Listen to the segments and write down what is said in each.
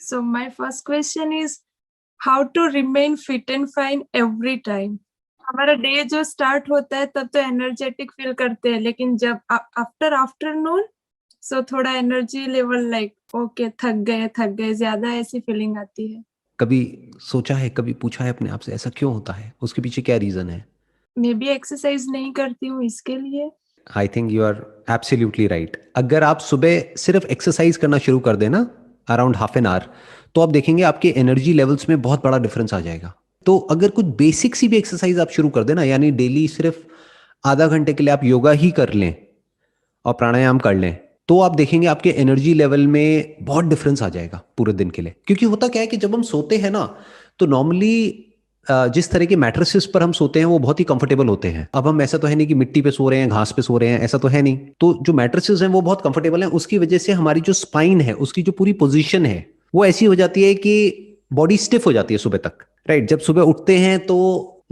So my first question is how to remain fit and fine every time. हमारा day जो start होता है तब तो एनर्जेटिक फील करते हैं, लेकिन जब आफ्टर आफ्टरनून सो थोड़ा एनर्जी लेवल लाइक ओके थक गए ज्यादा ऐसी फीलिंग आती है. कभी सोचा है, कभी पूछा है अपने आप से ऐसा क्यों होता है, उसके पीछे क्या रीजन है? मे बी एक्सरसाइज नहीं करती हूँ इसके लिए. I think you are absolutely right. अगर आप सुबह सिर्फ एक्सरसाइज करना शुरू कर देना अराउंड हाफ एन आवर, तो आप देखेंगे आपके एनर्जी लेवल्स में बहुत बड़ा डिफरेंस आ जाएगा। तो अगर कुछ बेसिक सी भी एक्सरसाइज आप शुरू कर देना, यानी डेली सिर्फ आधा घंटे के लिए आप योगा ही कर लें और प्राणायाम कर लें, तो आप देखेंगे आपके एनर्जी लेवल में बहुत डिफरेंस आ जाएगा पूरे दिन के लिए। क्योंकि होता क्या है कि जब हम सोते हैं ना, तो नॉर्मली जिस तरह के मैट्रेसेस पर हम सोते हैं वो बहुत ही कंफर्टेबल होते हैं। अब हम ऐसा तो है नहीं कि मिट्टी पे सो रहे हैं, घास पे सो रहे हैं, ऐसा तो है नहीं। तो जो मैट्रेसेस हैं वो बहुत कंफर्टेबल हैं, उसकी वजह से हमारी जो स्पाइन है, उसकी जो पूरी पोजीशन है वो ऐसी हो जाती है कि बॉडी स्टिफ हो जाती है सुबह तक। राइट, जब सुबह उठते हैं तो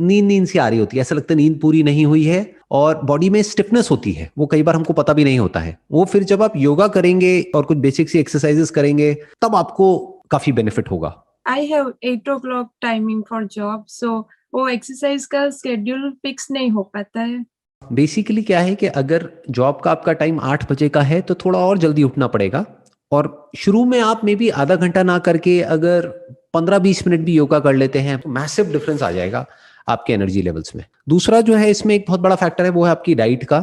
नींद नींद सी आ रही होती है, ऐसा लगता है नींद पूरी नहीं हुई है और बॉडी में स्टिफनेस होती है, वो कई बार हमको पता भी नहीं होता है। वो फिर जब आप योगा करेंगे और कुछ बेसिक सी एक्सरसाइजेस करेंगे तब आपको काफी बेनिफिट होगा। I have 8 o'clock timing for job, so वो एक्सरसाइज का शेड्यूल फिक्स नहीं हो पाता है. बेसिकली क्या है कि अगर जॉब का आपका टाइम 8 बजे का है तो थोड़ा और जल्दी उठना पड़ेगा, और शुरू में आप मे बी आधा घंटा ना करके अगर 15-20 मिनट भी योगा कर लेते हैं तो मैसिव डिफरेंस आ जाएगा आपके एनर्जी लेवल्स में। दूसरा जो है इसमें एक बहुत बड़ा फैक्टर है वो है आपकी डाइट का,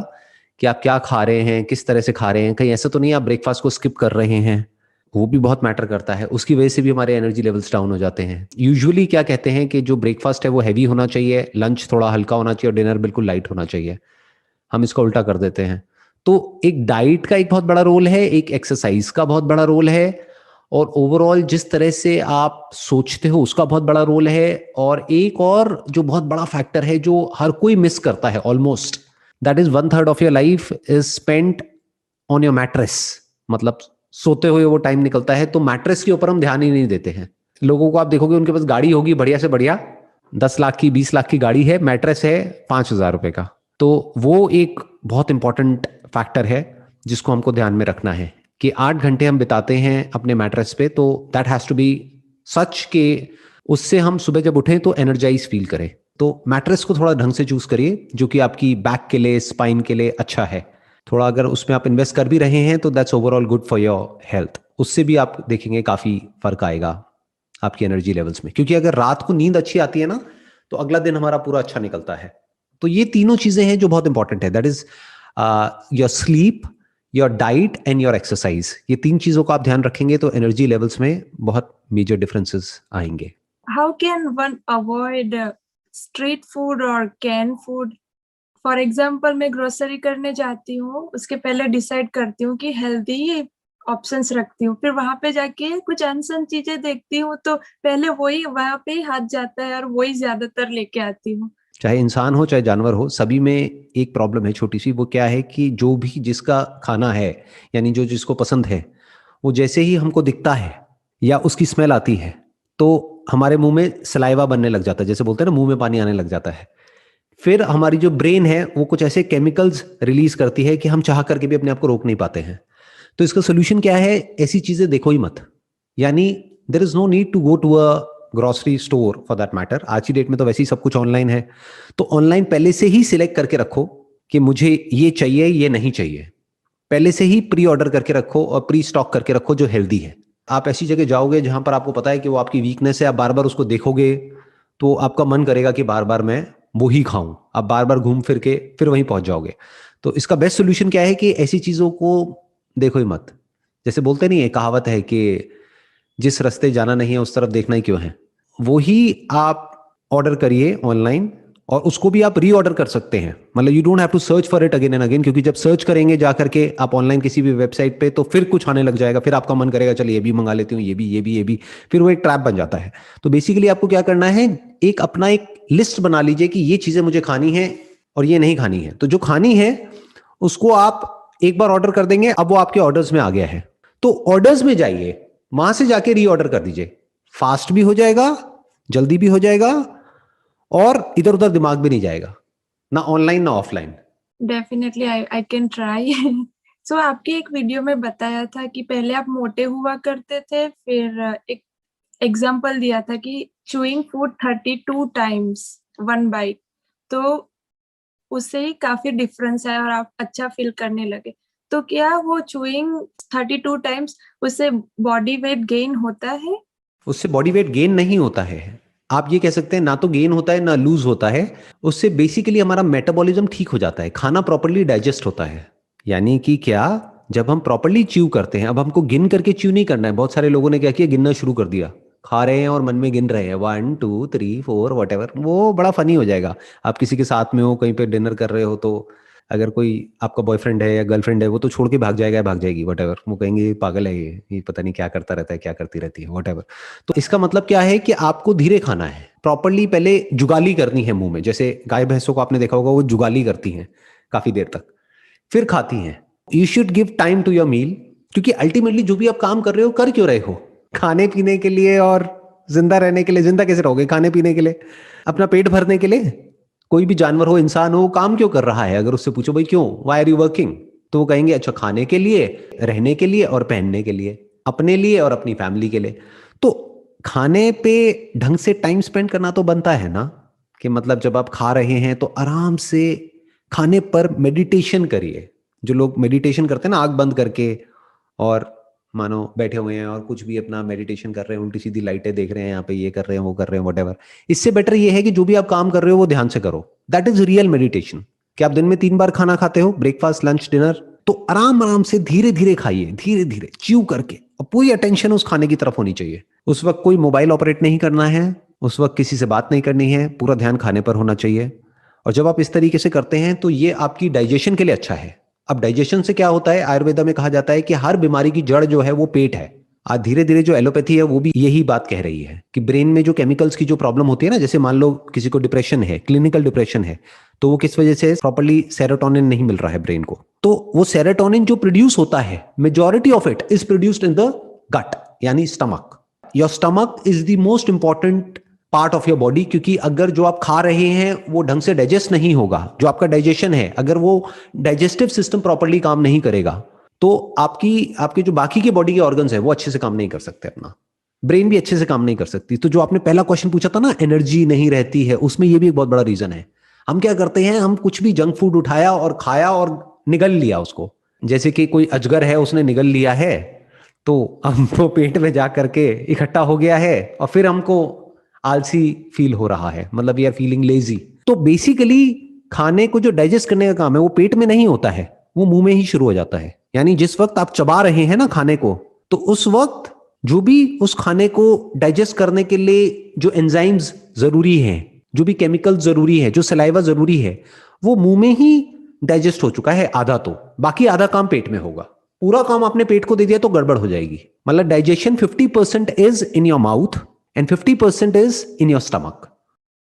कि आप क्या खा रहे हैं, किस तरह से खा रहे हैं। कहीं ऐसा तो नहीं आप ब्रेकफास्ट को स्किप कर रहे हैं, वो भी बहुत मैटर करता है। उसकी वजह से भी हमारे एनर्जी लेवल्स डाउन हो जाते हैं। यूजुअली क्या कहते हैं कि जो ब्रेकफास्ट है वो हैवी होना चाहिए, लंच थोड़ा हल्का होना चाहिए और डिनर बिल्कुल लाइट होना चाहिए। हम इसको उल्टा कर देते हैं। तो एक डाइट का एक बहुत बड़ा रोल है, एक एक्सरसाइज का बहुत बड़ा रोल है, और ओवरऑल जिस तरह से आप सोचते हो उसका बहुत बड़ा रोल है। और एक और जो बहुत बड़ा फैक्टर है जो हर कोई मिस करता है almost, that is 1/3 of your life is spent on your mattress. मतलब सोते हुए वो टाइम निकलता है, तो मैट्रेस के ऊपर हम ध्यान ही नहीं देते हैं। लोगों को आप देखोगे उनके पास गाड़ी होगी बढ़िया से बढ़िया, 10 लाख की 20 लाख की गाड़ी है, मैट्रेस है 5,000 रुपए का। तो वो एक बहुत इंपॉर्टेंट फैक्टर है जिसको हमको ध्यान में रखना है कि 8 घंटे हम बिताते हैं अपने मैट्रेस पे, तो दैट हैज टू बी सच के उससे हम सुबह जब उठें तो एनर्जाइज फील करें। तो मैट्रेस को थोड़ा ढंग से चूज करिए जो कि आपकी बैक के लिए, स्पाइन के लिए अच्छा है। थोड़ा अगर उसमें आप इन्वेस्ट कर भी रहे हैं तो that's overall good for your health. उससे भी आप देखेंगे काफी फर्क आएगा आपकी एनर्जी लेवल्स में। क्योंकि अगर रात को नींद अच्छी आती है ना तो अगला दिन हमारा पूरा अच्छा निकलता है। तो ये तीनों चीजें हैं जो बहुत इंपॉर्टेंट है, that is your sleep, your diet and your exercise. ये 3 चीजों का आप ध्यान रखेंगे तो एनर्जी लेवल्स में बहुत मेजर डिफरेंसेस आएंगे। How can one avoid street food or canned food? For example मैं ग्रोसरी करने जाती हूँ, उसके पहले डिसाइड करती हूँ कि हेल्दी ऑप्शंस रखती हूँ, फिर वहां पे जाके कुछ अनसन चीजें देखती हूँ तो पहले वही वहां पे ही हाथ जाता है और वही ज्यादातर लेके आती हूँ. चाहे इंसान हो चाहे जानवर हो, सभी में एक प्रॉब्लम है छोटी सी। वो क्या है कि जो भी जिसका खाना है, यानी जो जिसको पसंद है, वो जैसे ही हमको दिखता है या उसकी स्मेल आती है तो हमारे मुंह में सलाइवा बनने लग जाता है, जैसे बोलते हैं ना, मुंह में पानी आने लग जाता है। फिर हमारी जो ब्रेन है वो कुछ ऐसे केमिकल्स रिलीज करती है कि हम चाह करके भी अपने आप को रोक नहीं पाते हैं। तो इसका सोल्यूशन क्या है? ऐसी चीजें देखो ही मत। यानी there is no need to go to a grocery store for that matter. आज की डेट में तो वैसे ही सब कुछ ऑनलाइन है। तो ऑनलाइन पहले से ही सिलेक्ट करके रखो कि मुझे ये चाहिए, ये नहीं चाहिए। पहले से ही प्री ऑर्डर करके रखो और प्री स्टॉक करके रखो जो हेल्दी है। आप ऐसी जगह जाओगे जहां पर आपको पता है कि वो आपकी वीकनेस है, आप बार बार उसको देखोगे तो आपका मन करेगा कि बार बार मैं वो ही खाऊं। आप बार बार घूम फिर के फिर वहीं पहुंच जाओगे। तो इसका बेस्ट सोल्यूशन क्या है कि ऐसी चीजों को देखो ही मत। जैसे बोलते नहीं है, कहावत है कि जिस रास्ते जाना नहीं है उस तरफ देखना ही क्यों है। वो ही आप ऑर्डर करिए ऑनलाइन, और उसको भी आप री ऑर्डर कर सकते हैं। मतलब you don't have to search for it again and again, क्योंकि जब सर्च करेंगे जा करके आप ऑनलाइन किसी भी वेबसाइट पे तो फिर कुछ आने लग जाएगा, फिर आपका मन करेगा चलिए ये भी मंगा लेती हूँ, ये भी ये भी ये भी, फिर वो एक ट्रैप बन जाता है। तो बेसिकली आपको क्या करना है, एक अपना एक लिस्ट बना लीजिए कि ये चीजें मुझे खानी है और ये नहीं खानी है। तो जो खानी है उसको आप एक बार ऑर्डर कर देंगे, अब वो आपके ऑर्डर्स में आ गया है। तो ऑर्डर्स में जाइए, वहां से जाके री ऑर्डर कर दीजिए। फास्ट भी हो जाएगा, जल्दी भी हो जाएगा, और इधर उधर दिमाग भी नहीं जाएगा, ना ऑनलाइन ना offline. Definitely I can try. So आपकी एक वीडियो में बताया था कि पहले आप मोटे हुआ करते थे, फिर एक एग्जाम्पल दिया था कि chewing food 32 times one byte, तो उससे ही काफी डिफरेंस है और आप अच्छा फील करने लगे। तो क्या वो चूइंग 32 टाइम्स उससे बॉडी वेट गेन होता है? उससे बॉडी वेट गेन नहीं होता है। आप ये कह सकते हैं ना तो गेन होता है ना लूज होता है। उससे बेसिकली हमारा मेटाबॉलिज्म ठीक हो जाता है, खाना प्रॉपरली डाइजेस्ट होता है। यानी कि क्या, जब हम प्रॉपरली च्यू करते हैं, अब हमको गिन करके च्यू नहीं करना है। बहुत सारे लोगों ने क्या किया, गिनना शुरू कर दिया, खा रहे हैं और मन में गिन रहे हैं 1 2 3 4 वट एवर। वो बड़ा फनी हो जाएगा। आप किसी के साथ में हो, कहीं पे डिनर कर रहे हो, तो अगर कोई आपका बॉयफ्रेंड है या गर्लफ्रेंड है, वो तो छोड़ के भाग जाएगा या भाग जाएगी वट एवर। वो कहेंगे ये पागल है, ये पता नहीं क्या करता रहता है, क्या करती रहती है वट एवर। तो इसका मतलब क्या है कि आपको धीरे खाना है, प्रॉपरली पहले जुगाली करनी है मुंह में। जैसे गाय भैंसों को आपने देखा होगा, वो जुगाली करती हैं काफी देर तक, फिर खाती हैं। You should give time to your meal, क्योंकि अल्टीमेटली जो भी आप काम कर रहे हो, कर क्यों रहे हो? खाने पीने के लिए और जिंदा रहने के लिए। जिंदा कैसे रहोगे खाने पीने के लिए? अपना पेट भरने के लिए। कोई भी जानवर हो, इंसान हो, काम क्यों कर रहा है? अगर उससे पूछो भाई क्यों, वाई आर यू वर्किंग, तो वो कहेंगे अच्छा खाने के लिए, रहने के लिए और पहनने के लिए, अपने लिए और अपनी फैमिली के लिए। तो खाने पे ढंग से टाइम स्पेंड करना तो बनता है ना, कि मतलब जब आप खा रहे हैं तो आराम से खाने पर मेडिटेशन करिए। जो लोग मेडिटेशन करते हैं ना आंख बंद करके, और मानो बैठे हुए हैं और कुछ भी अपना मेडिटेशन कर रहे हैं, उल्टी सीधी लाइटें देख रहे हैं, यहाँ पे ये कर रहे हैं वो कर रहे हैं वट एवर। इससे बेटर ये है कि जो भी आप काम कर रहे हो वो ध्यान से करो। That is real meditation. कि आप दिन में 3 बार खाना खाते हो, ब्रेकफास्ट लंच डिनर, तो आराम आराम से धीरे धीरे खाइए, धीरे धीरे च्यू करके, और पूरी अटेंशन उस खाने की तरफ होनी चाहिए। उस वक्त कोई मोबाइल ऑपरेट नहीं करना है, उस वक्त किसी से बात नहीं करनी है, पूरा ध्यान खाने पर होना चाहिए। और जब आप इस तरीके से करते हैं तो ये आपकी डाइजेशन के लिए अच्छा है। अब डाइजेशन से क्या होता है, आयुर्वेदा में कहा जाता है कि हर बीमारी की जड़ जो है वो पेट है। आज धीरे धीरे जो एलोपैथी है वो भी यही बात कह रही है कि ब्रेन में जो केमिकल्स की जो प्रॉब्लम होती है ना, जैसे मान लो किसी को डिप्रेशन है, क्लिनिकल डिप्रेशन है, तो वो किस वजह से, प्रॉपर्ली सेरोटोनिन नहीं मिल रहा है ब्रेन को। तो वो सेरोटोनिन जो प्रोड्यूस होता है, majority of it is produced in the gut, यानी stomach. Your stomach is the most important part of your body, क्योंकि अगर जो आप खा रहे हैं वो ढंग से डाइजेस्ट नहीं होगा, जो आपका डाइजेशन है अगर वो डाइजेस्टिव सिस्टम प्रॉपर्ली काम नहीं करेगा, तो आपके जो बाकी के बॉडी के ऑर्गन्स है वो अच्छे से काम नहीं कर सकते, अपना ब्रेन भी अच्छे से काम नहीं कर सकती। तो जो आपने पहला क्वेश्चन पूछा था ना, एनर्जी नहीं रहती है, उसमें ये भी एक बहुत बड़ा रीजन है। हम क्या करते हैं, हम कुछ भी जंक फूड उठाया और खाया और निगल लिया उसको। जैसे कि कोई अजगर है, उसने निगल लिया है, तो हमको पेट में जा करके इकट्ठा हो गया है, और फिर हमको आलसी फील हो रहा है, मतलब वी आर फीलिंग लेजी। तो बेसिकली खाने को जो डाइजेस्ट करने का काम है वो पेट में नहीं होता है, वो मुंह में ही शुरू हो जाता है। यानी जिस वक्त आप चबा रहे हैं ना खाने को, तो उस वक्त जो भी उस खाने को डाइजेस्ट करने के लिए जो एंजाइम्स जरूरी हैं, जो भी केमिकल जरूरी है, जो सलाइवा जरूरी है, वो मुंह में ही डाइजेस्ट हो चुका है आधा। तो बाकी आधा काम पेट में होगा। पूरा काम आपने पेट को दे दिया तो गड़बड़ हो जाएगी। मतलब digestion 50% is in your mouth and 50% is in your stomach.